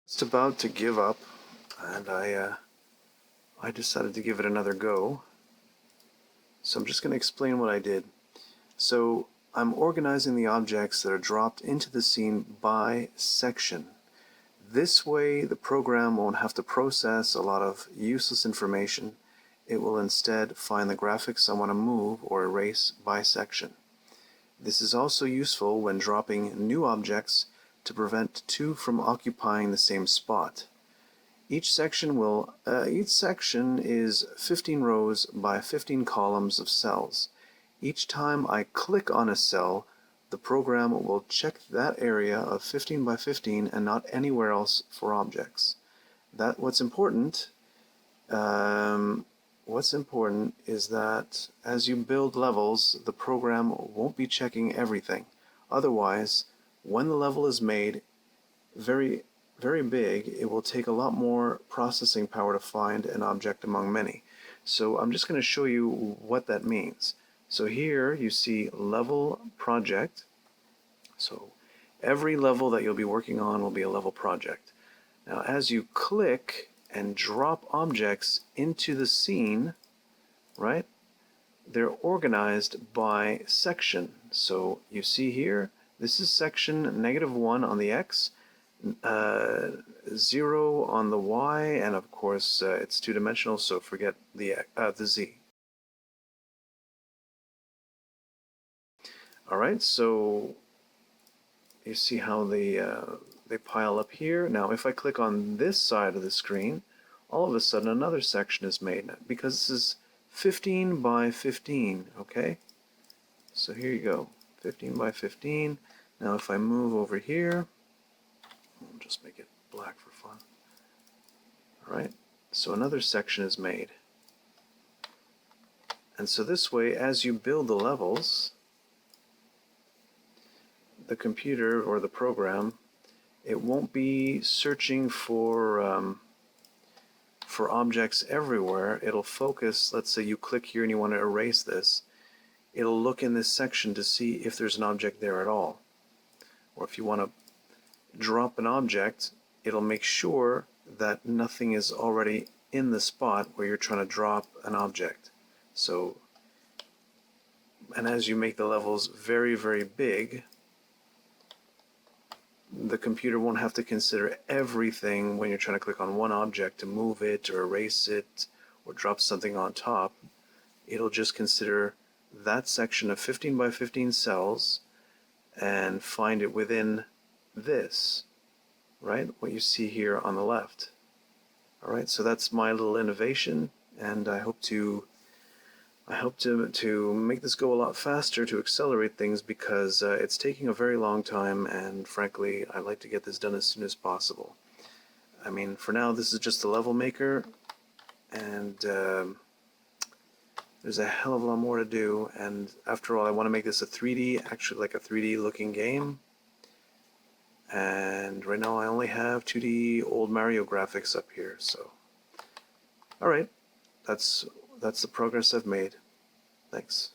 Just about to give up, and I decided to give it another go. So I'm just going to explain what I did. So I'm organizing the objects that are dropped into the scene by section. This way the program won't have to process a lot of useless information. It will instead find the graphics I want to move or erase by section. This is also useful when dropping new objects to prevent two from occupying the same spot. Each section is 15 rows by 15 columns of cells. Each time I click on a cell, the program will check that area of 15 by 15 and not anywhere else for objects. What's important is that as you build levels, the program won't be checking everything. Otherwise, when the level is made very big, it will take a lot more processing power to find an object among many. So I'm just going to show you what that means. So here you see level project. So every level that you'll be working on will be a level project. Now as you click and drop objects into the scene, right, they're organized by section. So you see here, this is section -1 on the X, 0 on the Y, and of course it's two-dimensional, so forget the Z. Alright, so you see how they pile up here. Now if I click on this side of the screen, all of a sudden another section is made, because this is 15 by 15, okay? So here you go, 15 by 15. Now if I move over here, I'll just make it black for fun. Alright, so another section is made. And so this way, as you build the levels, the computer or the program, it won't be searching for objects everywhere. It'll focus. Let's say you click here and you want to erase this. It'll look in this section to see if there's an object there at all. Or if you want to drop an object, it'll make sure that nothing is already in the spot where you're trying to drop an object. So, and as you make the levels very big, the computer won't have to consider everything when you're trying to click on one object to move it or erase it or drop something on top. It'll just consider that section of 15 by 15 cells and find it within this, right? What you see here on the left. Alright, so that's my little innovation, and I hope to make this go a lot faster, to accelerate things, because it's taking a very long time, and frankly I'd like to get this done as soon as possible. I mean, for now this is just a level maker, and there's a hell of a lot more to do, and after all I want to make this a 3D, actually like a 3D looking game, and right now I only have 2D old Mario graphics up here. So alright, that's the progress I've made. Thanks.